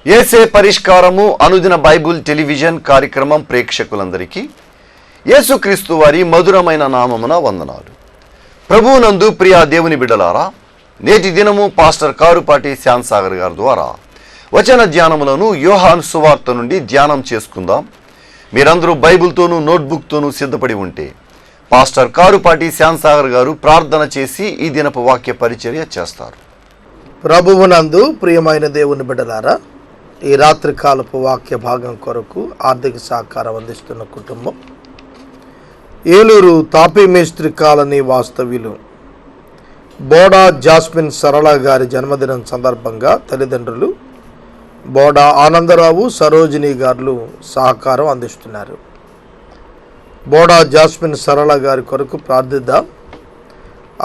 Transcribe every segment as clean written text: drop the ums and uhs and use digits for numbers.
యేసే పరిష్కారము అనుదిన Bible television కార్యక్రమం ప్రేక్షకులందరికీ యేసుక్రీస్తు వారి మధురమైన నామమున వందనాలు. ప్రభువునందు ప్రియ దేవుని బిడ్డలారా, నేటి దినము పాస్టర్ కారుపాటి శ్యాంసాగర్ గారి ద్వారా వచన ధ్యానములను యోహాను సువార్త నుండి ధ్యానం చేసుకుందాం. మీరందరూ బైబిల్తోనూ నోట్బుక్తోనూ సిద్ధపడి ఉంటే పాస్టర్ కారుపాటి శ్యాంసాగర్ గారు ప్రార్థన చేసి ఈ దినపు వాక్య పరిచర్య చేస్తారు. ప్రభువునందు ప్రియమైన దేవుని బిడ్డలారా, ఈ రాత్రి కాలపు వాక్య భాగం కొరకు ఆర్థిక సహకారం అందిస్తున్న కుటుంబం ఏలూరు తాపీ మేస్త్రి కాలనీ వాస్తవ్యులు బోడా జాస్మిన్ సరళ గారి జన్మదినం సందర్భంగా తల్లిదండ్రులు బోడా ఆనందరావు సరోజిని గారు సహకారం అందిస్తున్నారు. బోడా జాస్మిన్ సరళ గారి కొరకు ప్రార్థిద్దాం.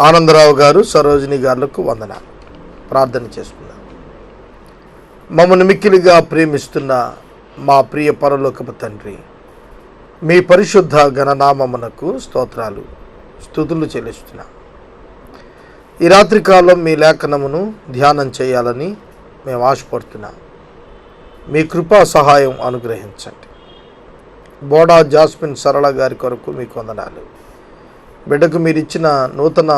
ఆనందరావు గారు సరోజిని గారులకు వందనాలు. ప్రార్థన చేసుకుందాం. మమ్మల్ని మిక్కిలిగా ప్రేమిస్తున్న మా ప్రియ పరలోకపు తండ్రి, మీ పరిశుద్ధ ఘననామమునకు స్తోత్రాలు స్తుతులు చెల్లిస్తున్నాం. ఈ రాత్రికాలం మీ లేఖనమును ధ్యానం చేయాలని మేము ఆశపడుతున్నాం. మీ కృపా సహాయం అనుగ్రహించండి. బోడా జాస్మిన్ సరళ గారి కొరకు మీకు వందనాలు. బిడ్డకు మీరు ఇచ్చిన నూతన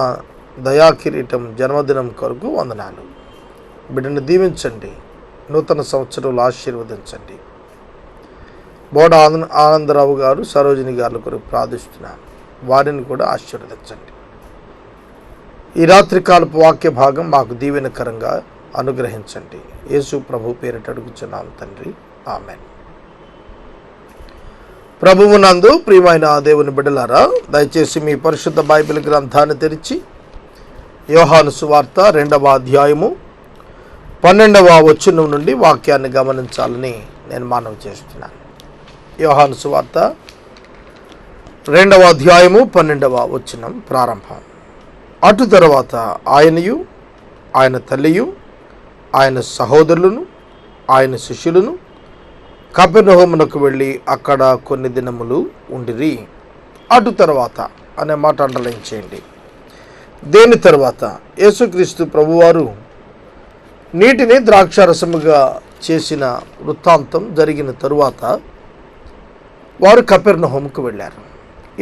దయాకిరీటం జన్మదినం కొరకు వందనాలు. బిడ్డను దీవించండి. నూతన సంవత్సరంలో ఆశీర్వదించండి. బోడా ఆనందరావు గారు సరోజిని గారి కొరకు ప్రార్థిస్తున్నాను. వారిని కూడా ఆశీర్వదించండి. ఈ రాత్రి కాలపు వాక్య భాగం మాకు దీవెనకరంగా అనుగ్రహించండి. యేసు ప్రభు పేరిట అడుగుచున్నాం తండ్రి, ఆమెన్. ప్రభువునందు ప్రియమైన దేవుని బిడ్డలారా, దయచేసి మీ పరిశుద్ధ బైబిల్ గ్రంథాన్ని తెరిచి యోహాను సువార్త 2వ అధ్యాయము 12వ వచనం నుండి వాక్యాన్ని గమనించాలని నేను మనవి చేస్తున్నాను. యోహాను సువార్త 2వ అధ్యాయము 12వ వచనం ప్రారంభం. అటు తర్వాత ఆయనయు ఆయన తల్లియు ఆయన సహోదరులను ఆయన శిష్యులను కపెర్నహూమునకు వెళ్ళి అక్కడ కొన్ని దినములు ఉండిరి. అటు తర్వాత అనే మాట అండర్లైన్ చేయండి. దేని తర్వాత? యేసుక్రీస్తు ప్రభువారు నీటిని ద్రాక్షారసముగా చేసిన వృత్తాంతం జరిగిన తరువాత వారు కపెర్నహూముకు వెళ్ళారు.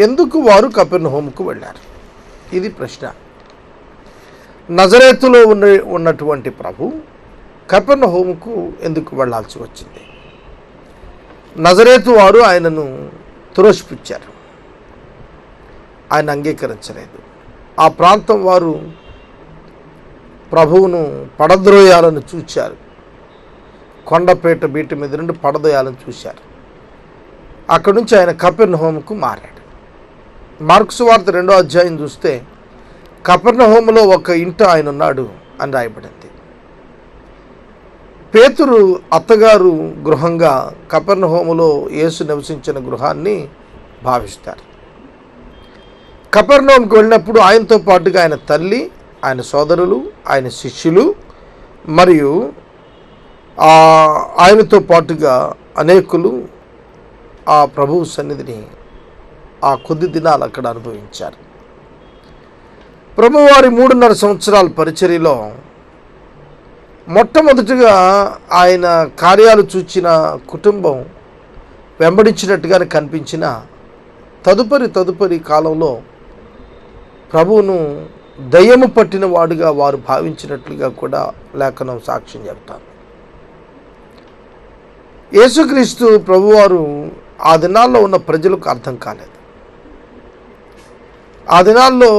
ఎందుకు వారు కపెర్నహూముకు వెళ్ళారు? ఇది ప్రశ్న. నజరేతులో ఉన్నటువంటి ప్రభు కపెర్నహూముకు ఎందుకు వెళ్ళాల్సి వచ్చింది? నజరేతు వారు ఆయనను తురోష్పించారు. ఆయన అంగీకరించలేదు. ఆ ప్రాంతం వారు ప్రభువును పడద్రోయాలను చూశారు. కొండపేట బీటి మీద నుండి పడదోయాలను చూశారు. అక్కడి నుంచి ఆయన కపెర్నహూముకు మారాడు. మార్కు సువార్త 2వ అధ్యాయం చూస్తే కపెర్నహూములో ఒక ఇంట ఆయన ఉన్నాడు అని రాయబడింది. పేతురు అత్తగారు గృహంగా కపెర్నహూములో యేసు నివసించిన గృహాన్ని భావిస్తారు. కపెర్నహూముకు వెళ్ళినప్పుడు ఆయనతో పాటుగా ఆయన తల్లి, ఆయన సోదరులు, ఆయన శిష్యులు మరియు ఆయనతో పాటుగా అనేకులు ఆ ప్రభువు సన్నిధిని ఆ కొద్ది దినాలు అక్కడ అనుభవించారు. ప్రభువారి 3.5 సంవత్సరాల పరిచర్యలో మొట్టమొదటిగా ఆయన కార్యాలు చూచిన కుటుంబం వెంబడించినట్టుగానే కనిపించిన తదుపరి కాలంలో ప్రభువును దయ్యము పట్టిన వాడుగా వారు భావించినట్లుగా కూడా లేఖనం సాక్ష్యం చెప్తారు. యేసుక్రీస్తు ప్రభువారు ఆ దినాల్లో ఉన్న ప్రజలకు అర్థం కాలేదు. ఆ దినాల్లో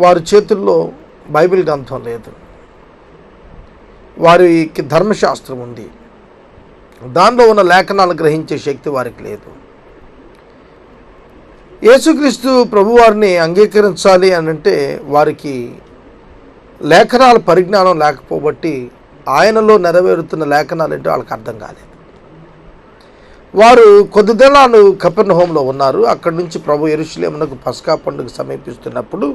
వారి చేతుల్లో బైబిల్ గ్రంథం లేదు. వారికి ధర్మశాస్త్రం ఉంది. దానిలో ఉన్న లేఖనాలు గ్రహించే శక్తి వారికి లేదు. యేసుక్రీస్తు ప్రభువారిని అంగీకరించాలి అని అంటే వారికి లేఖనాల పరిజ్ఞానం లేకపోబట్టి ఆయనలో నెరవేరుతున్న లేఖనాలు అంటే వాళ్ళకి అర్థం కాలేదు. వారు కొద్ది దినాలు కపెర్నహూములో ఉన్నారు. అక్కడి నుంచి ప్రభు యెరూషలేమునకు పస్కా పండుగ సమీపిస్తున్నప్పుడు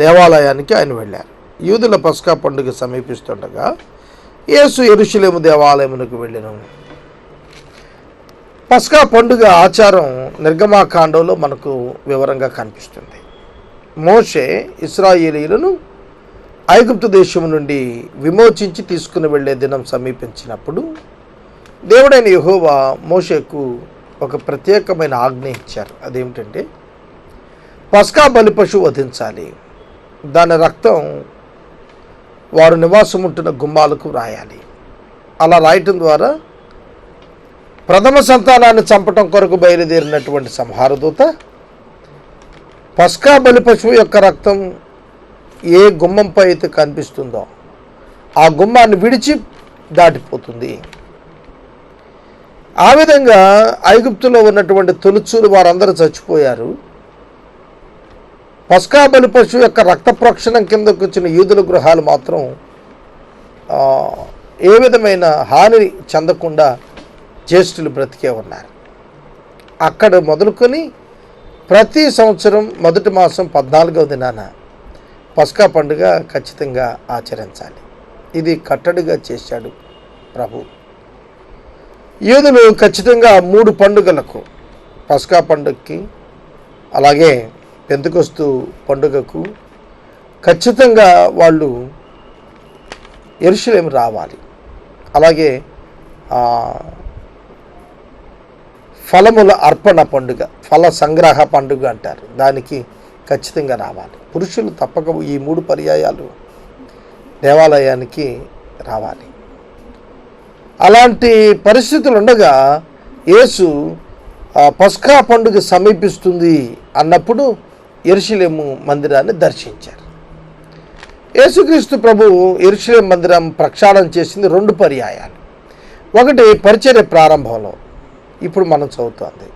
దేవాలయానికి ఆయన వెళ్ళారు. యూదుల పస్కా పండుగ సమీపిస్తుండగా యేసు యెరూషలేము దేవాలయమునకు వెళ్ళాను. పస్కా పండుగ ఆచారం నిర్గమాకాండంలో మనకు వివరంగా కనిపిస్తుంది. మోషే ఇశ్రాయేలీయులను ఐగుప్తు దేశం నుండి విమోచించి తీసుకుని వెళ్ళే దినం సమీపించినప్పుడు దేవుడైన యెహోవా మోషేకు ఒక ప్రత్యేకమైన ఆజ్ఞ ఇచ్చారు. అదేమిటంటే పస్కా బలి పశువు వధించాలి, దాని రక్తం వారు నివాసం ఉంటున్న గుమ్మాలకు రాయాలి. అలా రాయటం ద్వారా ప్రథమ సంతానాన్ని చంపటం కొరకు బయలుదేరినటువంటి సంహారదూత పస్కా బలి పశువు యొక్క రక్తం ఏ గుమ్మంపై అయితే కనిపిస్తుందో ఆ గుమ్మాన్ని విడిచి దాటిపోతుంది. ఆ విధంగా ఐగుప్తులో ఉన్నటువంటి తొలుచూరు వారందరూ చచ్చిపోయారు. పస్కా బలి పశువు యొక్క రక్త ప్రోక్షణం కిందకు వచ్చిన యూదుల గృహాలు మాత్రం ఏ విధమైన హాని చెందకుండా జ్యేష్ఠులు బ్రతికే ఉన్నారు. అక్కడ మొదలుకొని ప్రతి సంవత్సరం మొదటి మాసం 14వ దినాన పస్కా పండుగ ఖచ్చితంగా ఆచరించాలి. ఇది కట్టడిగా చేశాడు ప్రభు. యూదులు ఖచ్చితంగా 3 పండుగలకు, పస్కా పండుగకి, అలాగే పెంతెకొస్తు పండుగకు ఖచ్చితంగా వాళ్ళు యెరూషలేము రావాలి. అలాగే ఫలముల అర్పణ పండుగ, ఫల సంగ్రహ పండుగ అంటారు, దానికి ఖచ్చితంగా రావాలి. పురుషులు తప్పక ఈ 3 పర్యాయాలు దేవాలయానికి రావాలి. అలాంటి పరిస్థితులు ఉండగా యేసు పస్కా పండుగ సమీపిస్తుంది అన్నప్పుడు యెరూషలేము మందిరాన్ని దర్శించారు. యేసుక్రీస్తు ప్రభు యెరూషలేము మందిరం ప్రక్షాళన చేసింది 2 పర్యాయాలు. ఒకటి పరిచర్య ప్రారంభంలో, ఇప్పుడు మనం చదువుతోంది,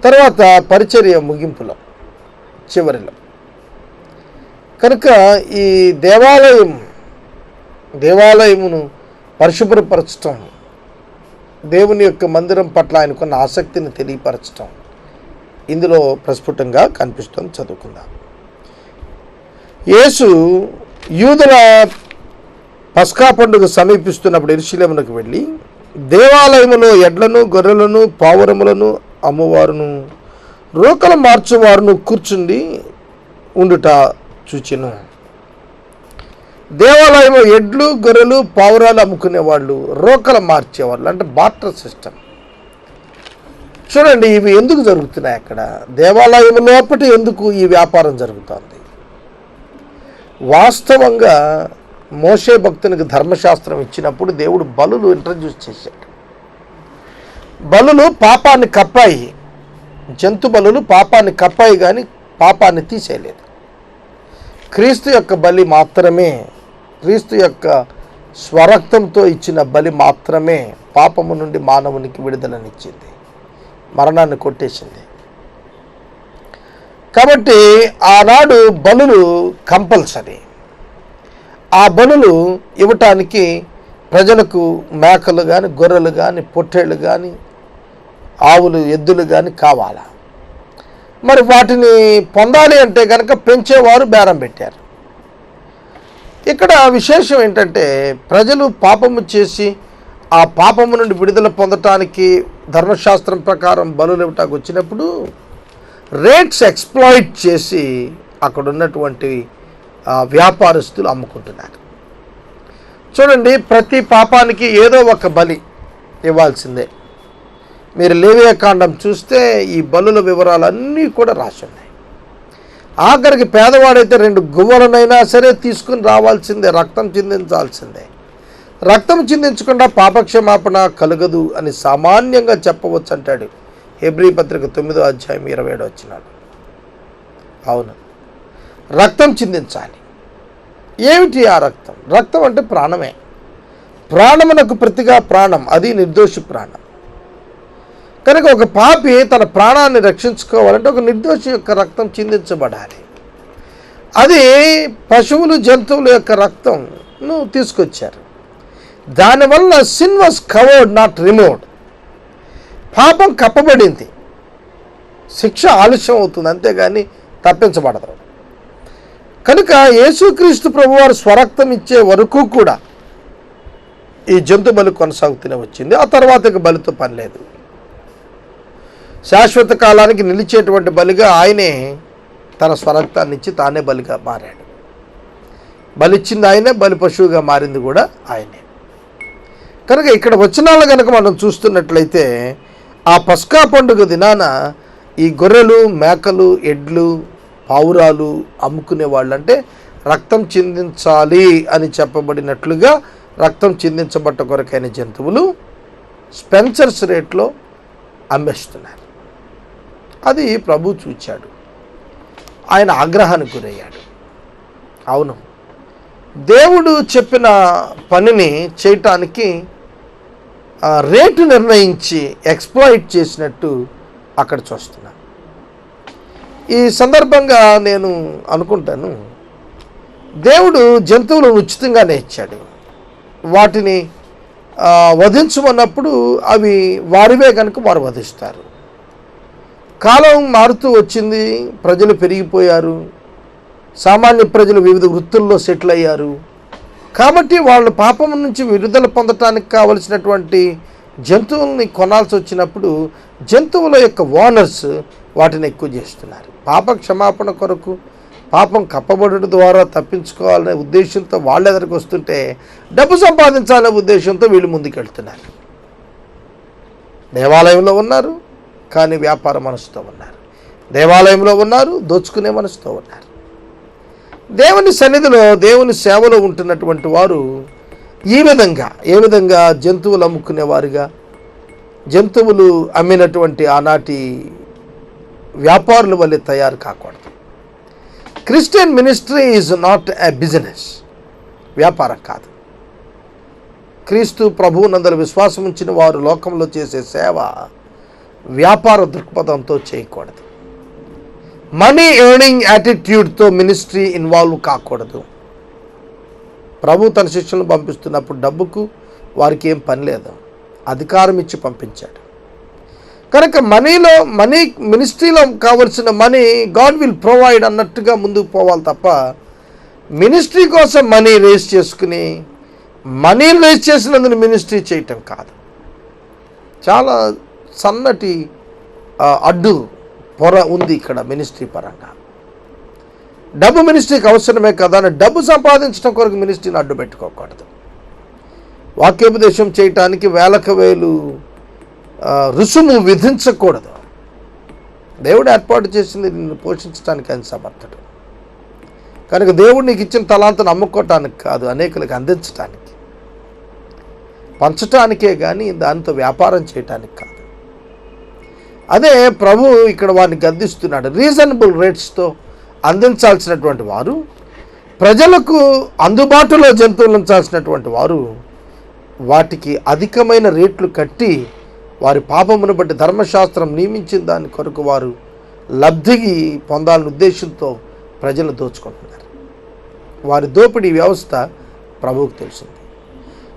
తర్వాత పరిచర్య ముగింపులో, చివరిలో. కనుక ఈ దేవాలయమును పరిశుభ్రపరచటం, దేవుని యొక్క మందిరం పట్ల ఆయనకున్న ఆసక్తిని తెలియపరచటం ఇందులో ప్రస్ఫుటంగా కనిపిస్తుంది. చదువుకుందాం. యేసు యూదుల పస్కా పండుగ సమీపిస్తున్నప్పుడు యెరూషలేమునకు వెళ్ళి దేవాలయములో ఎడ్లను, గొర్రెలను, పావురములను అమ్మువారును, రోకలు మార్చువారును కూర్చుండి ఉండుట చూచెను. దేవాలయంలో ఎడ్లు, గొర్రెలు, పావురాలు అమ్ముకునేవాళ్ళు, రోకలు మార్చేవాళ్ళు, అంటే బార్టర్ సిస్టమ్. చూడండి, ఇవి ఎందుకు జరుగుతున్నాయి? అక్కడ దేవాలయం లోపల ఎందుకు ఈ వ్యాపారం జరుగుతుంది? వాస్తవంగా మోషే భక్తునికి ధర్మశాస్త్రం ఇచ్చినప్పుడు దేవుడు బలులు ఇంట్రడ్యూస్ చేశాడు. బలులు పాపాన్ని కప్పాయి, జంతు బలులు పాపాన్ని కప్పాయి, కానీ పాపాన్ని తీసేయలేదు. క్రీస్తు యొక్క బలి మాత్రమే, క్రీస్తు యొక్క స్వరక్తంతో ఇచ్చిన బలి మాత్రమే పాపము నుండి మానవునికి విడుదలనిచ్చింది, మరణాన్ని కొట్టేసింది. కాబట్టి ఆనాడు బలులు కంపల్సరీ. ఆ బలులు ఇవ్వటానికి ప్రజలకు మేకలు కానీ, గొర్రెలు కానీ, పొట్టేళ్ళు కానీ, ఆవులు, ఎద్దులు కానీ కావాలా. మరి వాటిని పొందాలి అంటే కనుక పెంచేవారు బేరం పెట్టారు. ఇక్కడ విశేషం ఏంటంటే, ప్రజలు పాపము చేసి ఆ పాపము నుండి విడుదల పొందటానికి ధర్మశాస్త్రం ప్రకారం బలులు ఇవ్వటానికి వచ్చినప్పుడు రేట్స్ ఎక్స్ప్లాయిట్ చేసి అక్కడ ఉన్నటువంటి వ్యాపారస్తులు అమ్ముకుంటున్నారు. చూడండి, ప్రతి పాపానికి ఏదో ఒక బలి ఇవ్వాల్సిందే. మీరు లేవియాకాండం చూస్తే ఈ బలుల వివరాలన్నీ కూడా రాసి ఉన్నాయి. ఆఖరికి పేదవాడైతే 2 గువ్వలనైనా సరే తీసుకుని రావాల్సిందే, రక్తం చిందించాల్సిందే. రక్తం చిందించకుండా పాపక్షమాపణ కలగదు అని సామాన్యంగా చెప్పవచ్చు అంటాడు హెబ్రీ పత్రిక 9వ అధ్యాయం 27వ వచనం. అవును, రక్తం చిందించాలి. ఏమిటి ఆ రక్తం? రక్తం అంటే ప్రాణమే. ప్రాణమునకు ప్రతిగా ప్రాణం, అది నిర్దోషి ప్రాణం. కనుక ఒక పాపి తన ప్రాణాన్ని రక్షించుకోవాలంటే ఒక నిర్దోషి యొక్క రక్తం చిందించబడాలి. అది పశువులు, జంతువుల యొక్క రక్తంను తీసుకొచ్చారు. దానివల్ల sin was covered, not removed. పాపం కప్పబడింది, శిక్ష ఆలస్యం అవుతుంది, అంతేగాని తప్పించబడదు. కనుక యేసుక్రీస్తు ప్రభువారు స్వరక్తం ఇచ్చే వరకు కూడా ఈ జంతు బలి కొనసాగుతూనే వచ్చింది. ఆ తర్వాత ఇక బలితో పని లేదు. శాశ్వత కాలానికి నిలిచేటువంటి బలిగా ఆయనే తన స్వరక్తాన్ని ఇచ్చి తానే బలిగా మారాడు. బలిచ్చింది ఆయనే, బలి పశువుగా మారింది కూడా ఆయనే. కనుక ఇక్కడ వచనాలు కనుక మనం చూస్తున్నట్లయితే ఆ పస్కా పండుగ దినాన ఈ గొర్రెలు, మేకలు, ఎడ్లు, పావురాలు అమ్ముకునే వాళ్ళు, అంటే రక్తం చిందించాలి అని చెప్పబడినట్లుగా రక్తం చిందించబట్ట కొరకైన జంతువులు స్పెన్సర్స్ రేట్లో అమ్మేస్తున్నారు. అది ప్రభు చూచాడు, ఆయన ఆగ్రహానికి గురయ్యాడు. అవును, దేవుడు చెప్పిన పనిని చేయటానికి రేటు నిర్ణయించి ఎక్స్ప్లాయిట్ చేసినట్టు అక్కడ చూస్తున్నాను. ఈ సందర్భంగా నేను అనుకుంటాను, దేవుడు జంతువులను ఉచితంగానే ఇచ్చాడు. వాటిని వధించమన్నప్పుడు అవి వారివే కనుక వారు వధిస్తారు. కాలం మారుతూ వచ్చింది, ప్రజలు పెరిగిపోయారు, సామాన్య ప్రజలు వివిధ వృత్తుల్లో సెటిల్ అయ్యారు. కాబట్టి వాళ్ళు పాపం నుంచి విడుదల పొందటానికి కావలసినటువంటి జంతువుల్ని కొనాల్సి వచ్చినప్పుడు జంతువుల యొక్క ఓనర్స్ వాటిని ఎక్కువ చేస్తున్నారు. పాప క్షమాపణ కొరకు, పాపం కప్పబడుట ద్వారా తప్పించుకోవాలనే ఉద్దేశంతో వాళ్ళ ఎదురికి వస్తుంటే డబ్బు సంపాదించాలనే ఉద్దేశంతో వీళ్ళు ముందుకెళ్తున్నారు. దేవాలయంలో ఉన్నారు కానీ వ్యాపార మనసుతో ఉన్నారు, దేవాలయంలో ఉన్నారు దోచుకునే మనసుతో ఉన్నారు. దేవుని సన్నిధిలో, దేవుని సేవలో ఉంటున్నటువంటి వారు ఏ విధంగా జంతువులు అమ్ముకునేవారుగా, జంతువులు అమ్మినటువంటి ఆనాటి వ్యాపారుల వల్లే తయారు కాకూడదు. Christian ministry is not a business, వ్యాపారం కాదు. క్రీస్తు ప్రభువునందరి విశ్వాసం ఉంచిన వారు లోకంలో చేసే సేవ వ్యాపార దృక్పథంతో చేయకూడదు. మనీ ఎర్నింగ్ యాటిట్యూడ్తో మినిస్ట్రీ ఇన్వాల్వ్ కాకూడదు. ప్రభు తన శిష్యులను పంపిస్తున్నప్పుడు డబ్బుకు వారికి ఏం పని లేదు, అధికారం ఇచ్చి పంపించాడు. కనుక మనీ మినిస్ట్రీలో కావలసిన మనీ గాడ్ విల్ ప్రొవైడ్ అన్నట్టుగా ముందుకు పోవాలి తప్ప మినిస్ట్రీ కోసం మనీ రేస్ చేసుకుని మనీని రేస్ చేసినందుకు మినిస్ట్రీ చేయటం కాదు. చాలా సన్నటి అడ్డు పొర ఉంది ఇక్కడ మినిస్ట్రీ పరంగా. డబ్బు మినిస్ట్రీకి అవసరమే కదా అని డబ్బు సంపాదించడం కొరకు మినిస్ట్రీని అడ్డు పెట్టుకోకూడదు. వాక్యోపదేశం చేయటానికి వేలకు వేలు రుసుము విధించకూడదు. దేవుడు ఏర్పాటు చేసింది నిన్ను పోషించడానికి ఆయన సమర్థుడు. కనుక దేవుడు నీకు ఇచ్చిన తలాంతను అమ్ముకోవటానికి కాదు, అనేకులకు అందించటానికి, పంచటానికే కానీ దానితో వ్యాపారం చేయటానికి కాదు. అదే ప్రభు ఇక్కడ వారిని గద్దిస్తున్నాడు. రీజనబుల్ రేట్స్తో అందించాల్సినటువంటి వారు, ప్రజలకు అందుబాటులో జంతువులు ఉంచాల్సినటువంటి వారు వాటికి అధికమైన రేట్లు కట్టి వారి పాపమును బట్టి ధర్మశాస్త్రం నియమించిన దాని కొరకు వారు లబ్ధికి పొందాలనే ఉద్దేశంతో ప్రజలు దోచుకుంటున్నారు. వారి దోపిడీ వ్యవస్థ ప్రభువుకు తెలిసింది.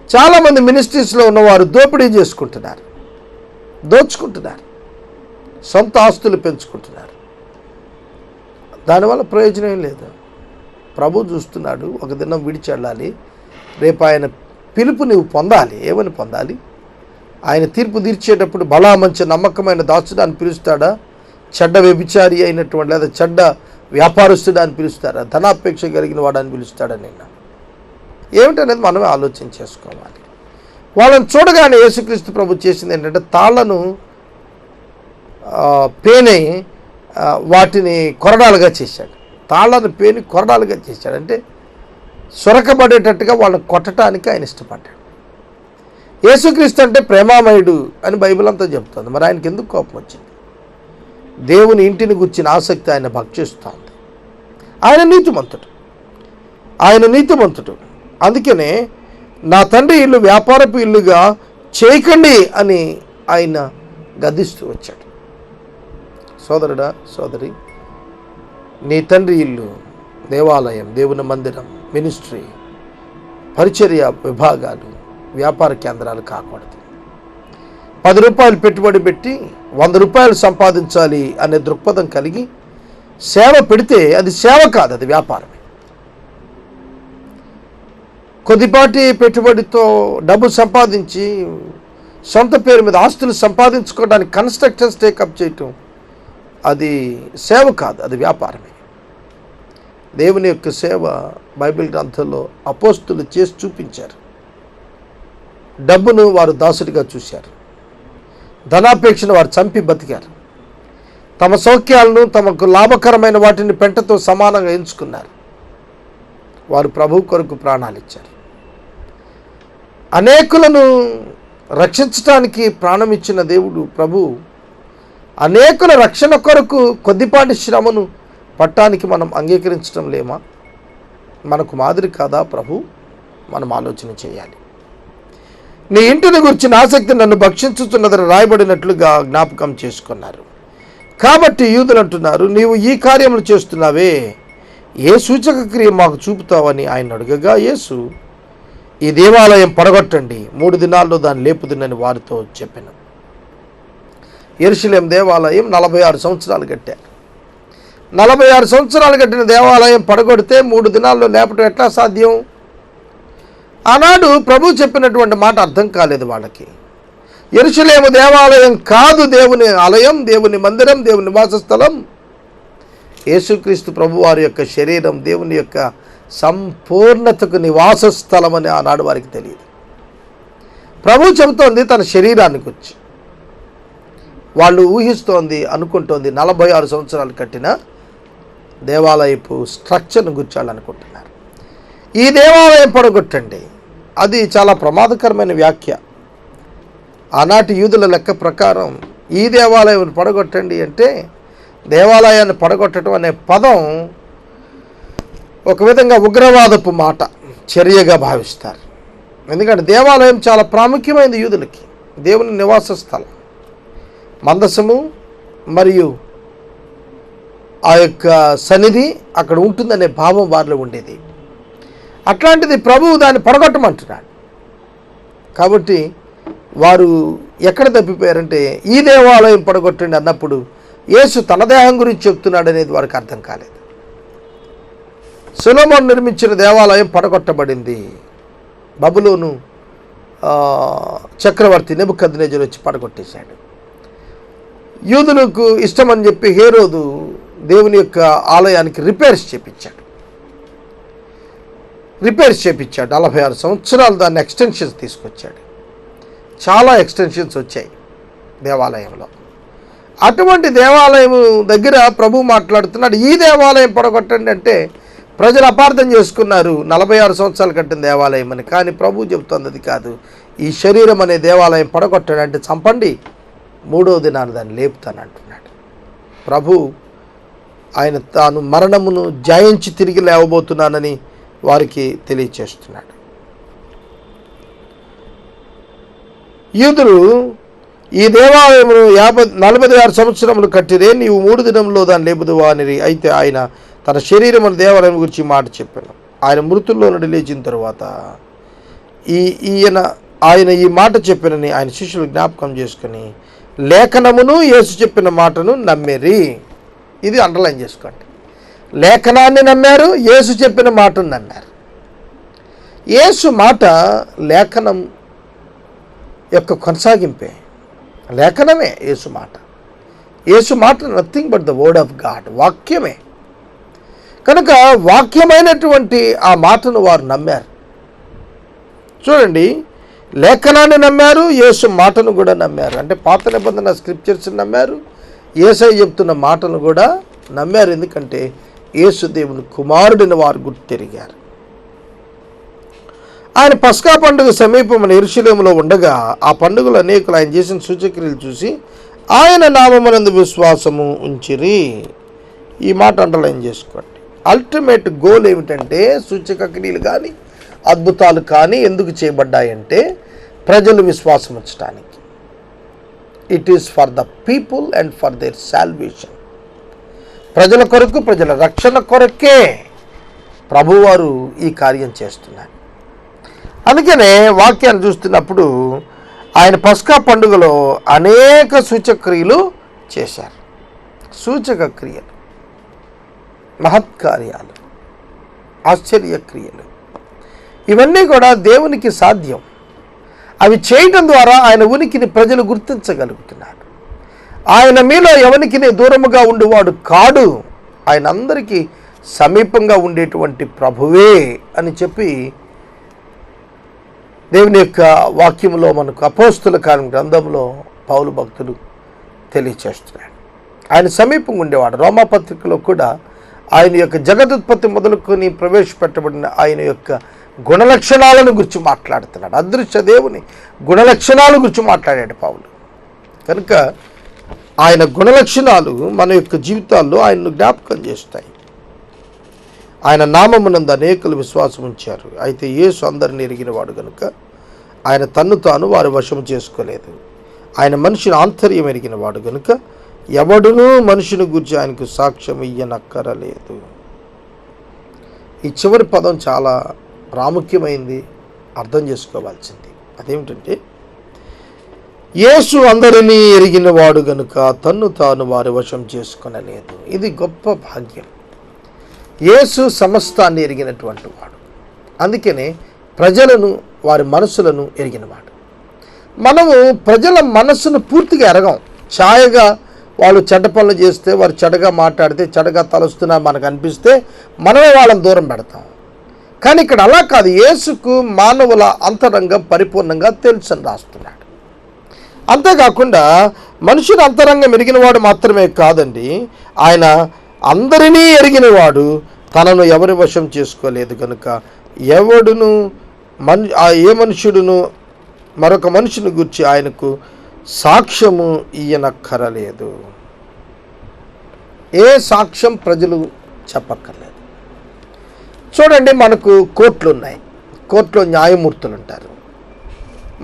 చాలామంది మినిస్ట్రీస్లో ఉన్నవారు దోపిడీ చేసుకుంటున్నారు, దోచుకుంటున్నారు, సొంత ఆస్తులు పెంచుకుంటున్నారు. దానివల్ల ప్రయోజనం ఏం లేదు. ప్రభు చూస్తున్నాడు, ఒక దినం విడిచి వెళ్ళాలి. రేపు ఆయన పిలుపు నువ్వు పొందాలి. ఏమని పొందాలి? ఆయన తీర్పు తీర్చేటప్పుడు బలా మంచి నమ్మకమైన దాసుడు అని పిలుస్తాడా, చెడ్డ వ్యభిచారి అయినటువంటి లేదా చెడ్డ వ్యాపారస్తుడు అని పిలుస్తాడా, ధనాపేక్ష కలిగిన వాడు అని పిలుస్తాడా? నిన్న ఏమిటనేది మనమే ఆలోచన చేసుకోవాలి. వాళ్ళని చూడగానే యేసుక్రీస్తు ప్రభు చేసింది ఏంటంటే తాళ్లను పేని వాటిని కొరడాలుగా చేశాడు. తాళ్లను పేని కొరడాలుగా చేశాడు. అంటే సొరకబడేటట్టుగా వాళ్ళని కొట్టడానికి ఆయన ఇష్టపడ్డాడు. యేసుక్రీస్తు అంటే ప్రేమామయుడు అని బైబిల్ అంతా చెప్తుంది. మరి ఆయనకి ఎందుకు కోపం వచ్చింది? దేవుని ఇంటిని గుర్చిన ఆసక్తి ఆయన భక్షిస్తోంది. ఆయన నీతిమంతుడు. అందుకనే నా తండ్రి ఇల్లు వ్యాపారపు ఇల్లుగా చేయకండి అని ఆయన గద్దిస్తూ వచ్చాడు. సోదరుడా, సోదరి, నీ తండ్రి ఇల్లు దేవాలయం, దేవుని మందిరం, మినిస్ట్రీ, పరిచర్య విభాగాలు, వ్యాపార కేంద్రాలు కాకూడదు. 10 రూపాయలు పెట్టుబడి పెట్టి 100 రూపాయలు సంపాదించాలి అనే దృక్పథం కలిగి సేవ పెడితే అది సేవ కాదు, అది వ్యాపారమే. కొద్దిపాటి పెట్టుబడితో డబ్బు సంపాదించి సొంత పేరు మీద ఆస్తులు సంపాదించుకోవడానికి కన్స్ట్రక్షన్స్ టేకప్ చేయటం అది సేవ కాదు, అది వ్యాపారమే. దేవుని యొక్క సేవ బైబిల్ గ్రంథంలో అపోస్తులు చేసి చూపించారు. డబ్బును వారు దాసుడిగా చూశారు. ధనాపేక్షను వారు చంపి బతికారు. తమ సౌఖ్యాలను, తమకు లాభకరమైన వాటిని పెంటతో సమానంగా ఎంచుకున్నారు. వారు ప్రభు కొరకు ప్రాణాలు ఇచ్చారు. అనేకులను రక్షించటానికి ప్రాణం ఇచ్చిన దేవుడు ప్రభు అనేకుల రక్షణ కొరకు కొద్దిపాటి శ్రమను పట్టానికి మనం అంగీకరించడం లేమా? మనకు మాదిరి కాదా ప్రభు? మనం ఆలోచన చేయాలి. నీ ఇంటిని గురించిన ఆసక్తి నన్ను భక్షించుతున్నదని రాయబడినట్లుగా జ్ఞాపకం చేసుకున్నారు. కాబట్టి యూదులు అంటున్నారు, నీవు ఈ కార్యములు చేస్తున్నావే, ఏ సూచక క్రియ మాకు చూపుతావని ఆయన అడగగా, యేసు, ఈ దేవాలయం పడగొట్టండి, 3 దినాల్లో దాన్ని లేపుదునని వారితో చెప్పాను. యెరూషలేం దేవాలయం 46 సంవత్సరాలు కట్టారు. 46 సంవత్సరాలు కట్టిన దేవాలయం పడగొడితే 3 దినాల్లో లేపటం ఎట్లా సాధ్యం? ఆనాడు ప్రభు చెప్పినటువంటి మాట అర్థం కాలేదు వాళ్ళకి. యెరూషలేము దేవాలయం కాదు దేవుని ఆలయం, దేవుని మందిరం, దేవుని నివాసస్థలం. యేసుక్రీస్తు ప్రభు వారి యొక్క శరీరం దేవుని యొక్క సంపూర్ణతకు నివాస స్థలం అని ఆనాడు వారికి తెలియదు. ప్రభు చెబుతోంది తన శరీరాన్ని గురించి. వాళ్ళు ఊహిస్తోంది, అనుకుంటోంది 46 సంవత్సరాలు కట్టిన దేవాలయపు స్ట్రక్చర్ను గురించి వాళ్ళు అనుకుంటున్నారు. ఈ దేవాలయం పడగొట్టండి, అది చాలా ప్రమాదకరమైన వ్యాఖ్య. ఆనాటి యూదుల లెక్క ప్రకారం ఈ దేవాలయం పడగొట్టండి అంటే, దేవాలయాన్ని పడగొట్టడం అనే పదం ఒక విధంగా ఉగ్రవాదపు మాట, చర్యగా భావిస్తారు. ఎందుకంటే దేవాలయం చాలా ప్రాముఖ్యమైనది యూదులకి. దేవుని నివాస స్థలం, మందసము మరియు ఆ యొక్క సన్నిధి అక్కడ ఉంటుందనే భావం వారిలో ఉండేది. అట్లాంటిది ప్రభువు దాన్ని పడగొట్టమంటున్నాడు. కాబట్టి వారు ఎక్కడ తప్పిపోయారంటే, ఈ దేవాలయం పడగొట్టండి అన్నప్పుడు యేసు తన దేహం గురించి చెప్తున్నాడు అనేది వారికి అర్థం కాలేదు. సొలొమోను నిర్మించిన దేవాలయం పడగొట్టబడింది. బబులోను చక్రవర్తి నెబుకద్నెజరు వచ్చి పడగొట్టేశాడు. యూదులకు ఇష్టమని చెప్పి హేరోదు దేవుని యొక్క ఆలయానికి రిపేర్స్ చేపించాడు. 46 సంవత్సరాలు దాన్ని ఎక్స్టెన్షన్స్ తీసుకొచ్చాడు. చాలా ఎక్స్టెన్షన్స్ వచ్చాయి దేవాలయంలో. అటువంటి దేవాలయం దగ్గర ప్రభు మాట్లాడుతున్నాడు, ఈ దేవాలయం పడగొట్టండి అంటే ప్రజలు అపార్థం చేసుకున్నారు 46 సంవత్సరాలు కట్టిన దేవాలయం అని. కానీ ప్రభు చెబుతోంది అది కాదు, ఈ శరీరం అనే దేవాలయం పడగొట్టండి అంటే చంపండి, 3వ దినాన్ని దాన్ని లేపుతాను అంటున్నాడు. ప్రభు ఆయన తాను మరణమును జయించి తిరిగి లేవబోతున్నానని వారికి తెలియచేస్తున్నాడు. యూదులు ఈ దేవాలయమును 46 సంవత్సరములు కట్టిరే, నీవు 3 దినంలో దాన్ని లేపుదువా అని. అయితే ఆయన తన శరీరమును దేవాలయం గురించి మాట చెప్పాను. ఆయన మృతుల్లో నుండి లేచిన తరువాత ఆయన ఈ మాట చెప్పినని ఆయన శిష్యులు జ్ఞాపకం చేసుకుని లేఖనమును యేసు చెప్పిన మాటను నమ్మిరి. ఇది అండర్లైన్ చేసుకోండి. లేఖనాన్ని నమ్మారు, యేసు చెప్పిన మాటను నమ్మారు. యేసు మాట లేఖనం యొక్క కొనసాగింపే. లేఖనమే యేసు మాట. యేసు మాట nothing but the word of God, వాక్యమే. కనుక వాక్యమైనటువంటి ఆ మాటను వారు నమ్మారు. చూడండి, లేఖనాన్ని నమ్మారు, యేసు మాటను కూడా నమ్మారు. అంటే పాత నిబంధన స్క్రిప్చర్స్ నమ్మారు, యేసయ్య చెప్తున్న మాటను కూడా నమ్మారు. ఎందుకంటే యేసు దేవుని కుమారుడిని వారు గుర్తెరిగారు. ఆయన పస్కా పండుగ సమీపమున యెరూషలేములో ఉండగా ఆ పండుగలు అనేకులు ఆయన చేసిన సూచక్రియలు చూసి ఆయన నామమునందు విశ్వాసము ఉంచిరి. ఈ మాట అండర్లైన్ చేసుకోండి. అల్టిమేట్ గోల్ ఏమిటంటే, సూచక క్రియలు కానీ అద్భుతాలు కానీ ఎందుకు చేయబడ్డాయంటే ప్రజలు విశ్వాసం ఉంచడానికి. It is for the people and for their salvation. ప్రజల కొరకు, ప్రజల రక్షణ కొరకే ప్రభువారు ఈ కార్యం చేస్తున్నారు. అందుకనే వాక్యాన్ని చూస్తున్నప్పుడు ఆయన పస్కా పండుగలో అనేక సూచక్రియలు చేశారు. సూచక క్రియలు, మహత్కార్యాలు, ఆశ్చర్యక్రియలు, ఇవన్నీ కూడా దేవునికి సాధ్యం. అవి చేయడం ద్వారా ఆయన ఉనికిని ప్రజలు గుర్తించగలుగుతున్నారు. ఆయన మీలో ఎవరికి దూరముగా ఉండేవాడు కాడు, ఆయన అందరికీ సమీపంగా ఉండేటువంటి ప్రభువే అని చెప్పి దేవుని యొక్క వాక్యములో మనకు అపోస్తుల కార్యం గ్రంథంలో పౌలు భక్తుడు తెలియచేస్తున్నాడు. ఆయన సమీపంగా ఉండేవాడు. రోమాపత్రికలో కూడా ఆయన యొక్క జగదుత్పత్తి మొదలుకొని ప్రవేశపెట్టబడిన ఆయన యొక్క గుణలక్షణాలను గురించి మాట్లాడుతున్నాడు. అదృశ్య దేవుని గుణలక్షణాల గురించి మాట్లాడాడు పౌలు. కనుక ఆయన గుణలక్షణాలు మన యొక్క జీవితాల్లో ఆయన్ను జ్ఞాపకం చేస్తాయి. ఆయన నామమునందు అనేకులు విశ్వాసం ఉంచారు. అయితే యేసు అందరిని ఎరిగినవాడు కనుక ఆయన తన్ను తాను వారి వశం చేసుకోలేదు. ఆయన మనిషిని ఆంతర్యం ఎరిగినవాడు కనుక ఎవడునూ మనుషుని గురించి ఆయనకు సాక్ష్యం ఇయ్యనక్కరలేదు. ఈ చివరి పదం చాలా ప్రాముఖ్యమైంది, అర్థం చేసుకోవాల్సింది. అదేమిటంటే, యేసు అందరినీ ఎరిగినవాడు గనుక తన్ను తాను వారి వశం చేసుకొనలేదు. ఇది గొప్ప భాగ్యం. యేసు సమస్తాన్ని ఎరిగినటువంటి వాడు. అందుకనే ప్రజలను, వారి మనసులను ఎరిగినవాడు. మనము ప్రజల మనస్సును పూర్తిగా ఎరగం. ఛాయగా వాళ్ళు చెడ్డ పనులు చేస్తే, వారు చెడ్డగా మాట్లాడితే, చెడ్డగా తలుస్తున్నా మనకు అనిపిస్తే మనమే వాళ్ళని దూరం పెడతాం. కానీ ఇక్కడ అలా కాదు. యేసుకు మానవుల అంతరంగం పరిపూర్ణంగా తెలుసని రాస్తున్నాడు. అంతేకాకుండా మనుషుని అంతరంగం ఎరిగినవాడు మాత్రమే కాదండి, ఆయన అందరినీ ఎరిగినవాడు, తనను ఎవరి వశం చేసుకోలేదు కనుక ఎవడును ఏ మనుషుడును మరొక మనుషుని గురించి ఆయనకు సాక్ష్యము ఇయ్యనక్కరలేదు. ఏ సాక్ష్యం ప్రజలు చెప్పక్కర్లేదు. చూడండి, మనకు కోర్టులు ఉన్నాయి. కోర్టులో న్యాయమూర్తులు ఉంటారు.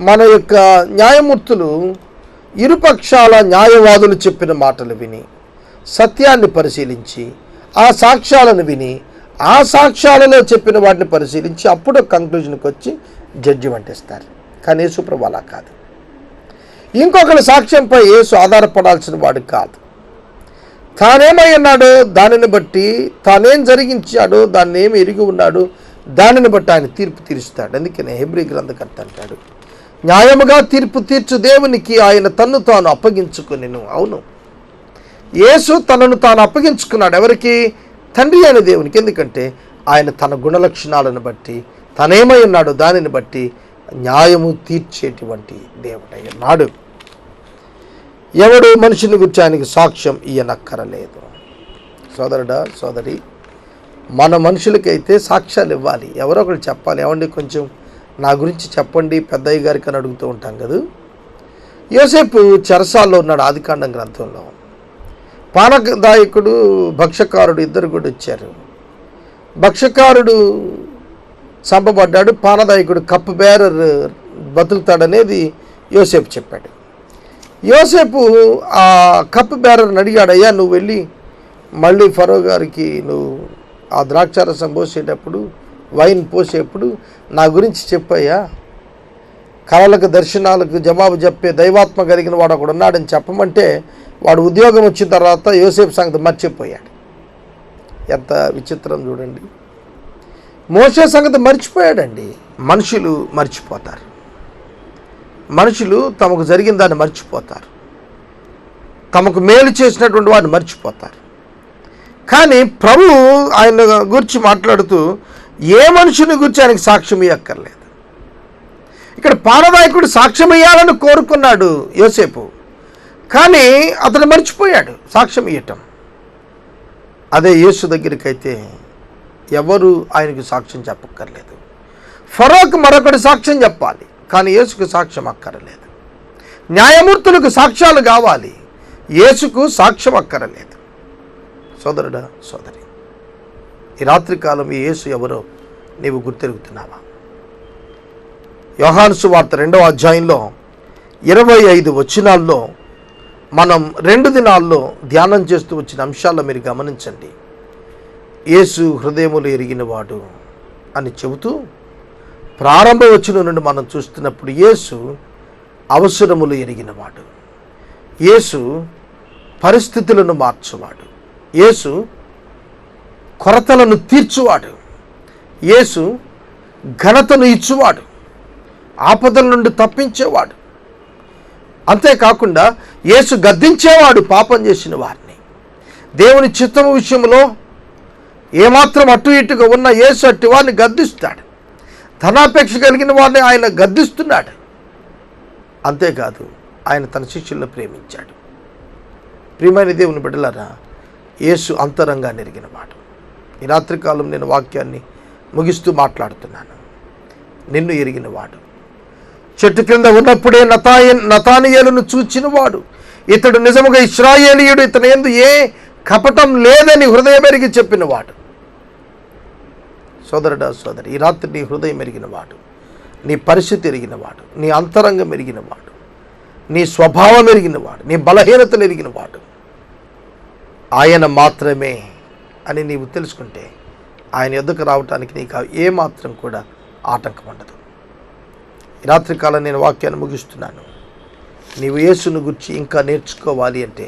మన యొక్క న్యాయమూర్తులు ఇరుపక్షాల న్యాయవాదులు చెప్పిన మాటలు విని, సత్యాన్ని పరిశీలించి, ఆ సాక్ష్యాలను విని, ఆ సాక్ష్యాలలో చెప్పిన వాటిని పరిశీలించి అప్పుడు కంక్లూజన్కి వచ్చి జడ్జిమెంట్ ఇస్తారు. కానీ యేసు ప్రభు అలా కాదు. ఇంకొకరి సాక్ష్యంపై యేసు ఆధారపడాల్సిన వాడు కాదు. తానేమై ఉన్నాడో దానిని బట్టి, తానేం జరిగించాడో దాన్ని ఏమి ఎరిగి ఉన్నాడు దానిని బట్టి ఆయన తీర్పు తీరుస్తాడు. అందుకనే హెబ్రీ గ్రంథకర్త అంటాడు, న్యాయముగా తీర్పు తీర్చు దేవునికి ఆయన తన్ను తాను అప్పగించుకొనెను. అవును, యేసు తనను తాను అప్పగించుకున్నాడు. ఎవరికి? తండ్రి అయిన దేవునికి. ఎందుకంటే ఆయన తన గుణలక్షణాలను బట్టి, తనేమై ఉన్నాడో దానిని బట్టి న్యాయము తీర్చేటువంటి దేవుడై ఉన్నాడు. ఎవడు మనిషిని గురించి ఆయనకి సాక్ష్యం ఇయ్యనక్కరలేదు. సోదరుడా, సోదరి, మన మనుషులకైతే సాక్ష్యాలు ఇవ్వాలి. ఎవరో ఒకరు చెప్పాలి. ఏమండి కొంచెం నా గురించి చెప్పండి పెద్దయ్య గారికి అని అడుగుతూ ఉంటాం కదా. యోసేపు చెరసాల్లో ఉన్నాడు. ఆదికాండం గ్రంథంలో పానదాయకుడు, భక్ష్యకారుడు ఇద్దరు కూడా వచ్చారు. భక్ష్యకారుడు చంపబడ్డాడు, పానదాయకుడు కప్ బేరర్ బతుకుతాడనేది యోసేపు చెప్పాడు. యోసేపు ఆ కప్ బేరర్ని అడిగాడు, అయ్యా నువ్వు వెళ్ళి మళ్ళీ ఫరో గారికి నువ్వు ఆ ద్రాక్షారసం పోసేటప్పుడు, వైన్ పోసేప్పుడు నా గురించి చెప్పయ్యా, కళలకు దర్శనాలకు జవాబు చెప్పే దైవాత్మ కలిగిన వాడు ఒకడు ఉన్నాడని చెప్పమంటే వాడు ఉద్యోగం వచ్చిన తర్వాత యోసేపు సంగతి మర్చిపోయాడు. ఎంత విచిత్రం చూడండి. మోషే సంగతి మర్చిపోయాడండి. మనుషులు మర్చిపోతారు. మనుషులు తమకు జరిగిన దాన్ని మర్చిపోతారు. తమకు మేలు చేసినటువంటి వాడిని మర్చిపోతారు. కానీ ప్రభు ఆయన గురించి మాట్లాడుతూ ఏ మనుషుని గురించి ఆయనకు సాక్ష్యం ఇవ్వక్కర్లేదు. ఇక్కడ పానదాయకుడు సాక్ష్యం ఇవ్వాలని కోరుకున్నాడు యోసేపు, కానీ అతను మర్చిపోయాడు సాక్ష్యం ఇవ్వటం. అదే యేసు దగ్గరికి అయితే ఎవరు ఆయనకు సాక్ష్యం చెప్పక్కర్లేదు. ఫరోకు మరొకటి సాక్ష్యం చెప్పాలి, కానీ యేసుకు సాక్ష్యం అక్కరలేదు. న్యాయమూర్తులకు సాక్ష్యాలు కావాలి, యేసుకు సాక్ష్యం అక్కరలేదు. సోదరుడా, సోదరి, ఈ రాత్రికాలం ఈ యేసు ఎవరో నీవు గుర్తెరుగుతున్నావా? యోహాను సువార్త 2వ అధ్యాయంలో 25 వచనాల్లో మనం 2 దినాల్లో ధ్యానం చేస్తూ వచ్చిన అంశాల్లో మీరు గమనించండి. యేసు హృదయములు ఎరిగినవాడు అని చెబుతూ ప్రారంభ వచనం నుండి మనం చూస్తున్నప్పుడు యేసు అవసరములు ఎరిగినవాడు, యేసు పరిస్థితులను మార్చువాడు, యేసు కొరతలను తీర్చువాడు, యేసు ఘనతను ఇచ్చువాడు, ఆపదల నుండి తప్పించేవాడు. అంతేకాకుండా యేసు గద్దించేవాడు పాపం చేసిన వారిని. దేవుని చిత్తము విషయంలో ఏమాత్రం అటు ఇటుగా ఉన్న యేసు అట్టి వారిని గద్దిస్తాడు. ధనాపేక్ష కలిగిన వారిని ఆయన గద్దిస్తున్నాడు. అంతేకాదు ఆయన తన శిష్యులను ప్రేమించాడు. ప్రియమైన దేవుని బిడ్డలారా, యేసు అంతరంగాన్ని ఎరిగినవాడు. ఈ రాత్రికాలం నేను వాక్యాన్ని ముగిస్తూ మాట్లాడుతున్నాను. నిన్ను ఎరిగినవాడు, చెట్టు కింద ఉన్నప్పుడే నతానియేలును చూచినవాడు, ఇతడు నిజముగా ఇశ్రాయేలీయుడు, ఇతని యందు ఏ కపటం లేదని హృదయం ఎరిగి చెప్పినవాడు. సోదరుడా సోదరి, ఈ రాత్రి నీ హృదయం ఎరిగినవాడు, నీ పరిస్థితి ఎరిగినవాడు, నీ అంతరంగం ఎరిగినవాడు, నీ స్వభావం ఎరిగినవాడు, నీ బలహీనతలు ఎరిగినవాడు ఆయన మాత్రమే అని నీవు తెలుసుకుంటే ఆయన యొద్దకు రావటానికి నీకు ఏమాత్రం కూడా ఆటంకం ఉండదు. ఈ రాత్రికాలం నేను వాక్యాన్ని ముగిస్తున్నాను. నీవు యేసును గురించి ఇంకా నేర్చుకోవాలి అంటే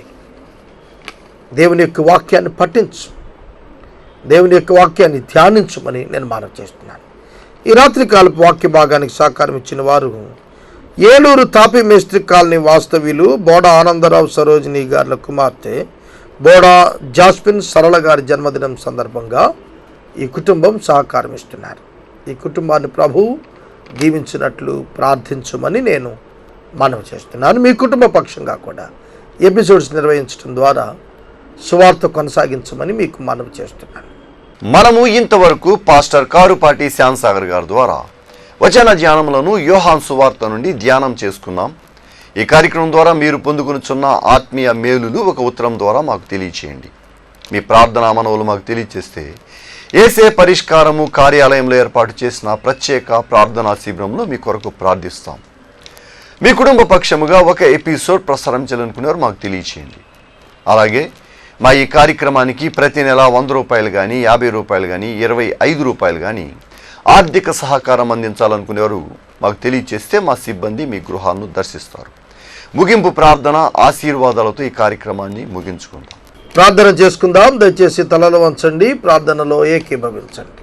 దేవుని యొక్క వాక్యాన్ని పఠించు, దేవుని యొక్క వాక్యాన్ని ధ్యానించమని నేను మనవి చేస్తున్నాను. ఈ రాత్రికాలపు వాక్య భాగానికి సహకారం ఇచ్చిన వారు ఏలూరు తాపి మేస్త్రి కాలనీ వాస్తవ్యులు బోడా ఆనందరావు సరోజిని గారుల కుమార్తె బోడా జాస్మిన్ సరళ గారి జన్మదినం సందర్భంగా ఈ కుటుంబం సహకారం ఇస్తున్నారు. ఈ కుటుంబాన్ని ప్రభువు దీవించినట్లు ప్రార్థించమని నేను మనవి చేస్తున్నాను. మీ కుటుంబ పక్షంగా కూడా ఎపిసోడ్స్ నిర్వహించడం ద్వారా సువార్త కొనసాగించమని మీకు మనవి చేస్తున్నాను. మనము ఇంతవరకు పాస్టర్ కారుపాటి శ్యామ్సాగర్ గారి ద్వారా వచన ధ్యానములను యోహాన్ సువార్త నుండి ధ్యానం చేసుకున్నాం. ఈ కార్యక్రమం ద్వారా మీరు పొందుకునిచున్న ఆత్మీయ మేలులు ఒక ఉత్తరం ద్వారా మాకు తెలియచేయండి. మీ ప్రార్థనా మనవులు మాకు తెలియచేస్తే ఏసే పరిష్కారము కార్యాలయంలో ఏర్పాటు చేసిన ప్రత్యేక ప్రార్థనా శిబిరంలో మీ కొరకు ప్రార్థిస్తాం. మీ కుటుంబ పక్షముగా ఒక ఎపిసోడ్ ప్రసారం చేయాలనుకునేవారు మాకు తెలియచేయండి. అలాగే మా ఈ కార్యక్రమానికి ప్రతి నెల 100 రూపాయలు కానీ 50 రూపాయలు కానీ 25 రూపాయలు కానీ ఆర్థిక సహకారం అందించాలనుకునేవారు మాకు తెలియచేస్తే మా సిబ్బంది మీ గృహాలను దర్శిస్తారు. ముగింపు ప్రార్థన ఆశీర్వాదాలతో ఈ కార్యక్రమాన్ని ముగించుకుందాం. ప్రార్థన చేసుకుందాం. దయచేసి తలలో వంచండి, ప్రార్థనలో ఏకీభవించండి.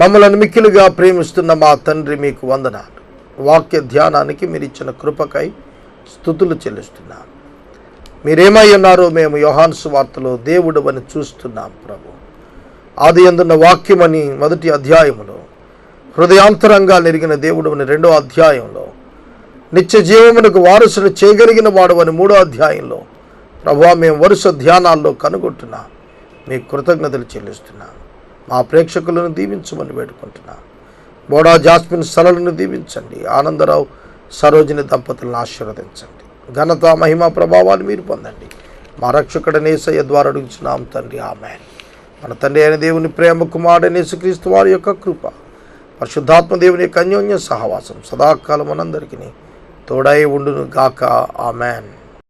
మమ్మల్ని మిక్కిలుగా ప్రేమిస్తున్న మా తండ్రి, మీకు వందనాలు. వాక్య ధ్యానానికి మీరు ఇచ్చిన కృపకై స్తుతులు చెల్లిస్తున్నాం. మీరేమై ఉన్నారో మేము యోహాను సువార్తలో దేవుడు అని చూస్తున్నాం. ప్రభు, ఆది యందున్న వాక్యమని 1వ అధ్యాయములో, హృదయాంతరంగా నెరిగిన దేవుడు అని 2వ అధ్యాయంలో, నిత్య జీవమునకు వారసును చేయగలిగిన వాడు అని 3వ అధ్యాయంలో ప్రభువా మేము వరుస ధ్యానాల్లో కనుగొంటున్నాం. మీ కృతజ్ఞతలు చెల్లిస్తున్నాం. మా ప్రేక్షకులను దీవించమని వేడుకుంటున్నాం. బోడా జాస్మిన్ సరళను దీవించండి. ఆనందరావు సరోజిని దంపతులను ఆశీర్వదించండి. ఘనత మహిమ ప్రభావాలు మీరు పొందండి. మా రక్షకుడైన యేసయ్య ద్వారా అడుగుచున్నాం తండ్రి, ఆమేన్. మన తండ్రి అయిన దేవుని ప్రేమ, కుమారుడైన యేసుక్రీస్తు వారి యొక్క కృప, పరిశుద్ధాత్మ దేవుని యొక్క అన్యోన్య సహవాసం సదాకాలం మనందరికీ తోడై ఉండును గాక. ఆమేన్.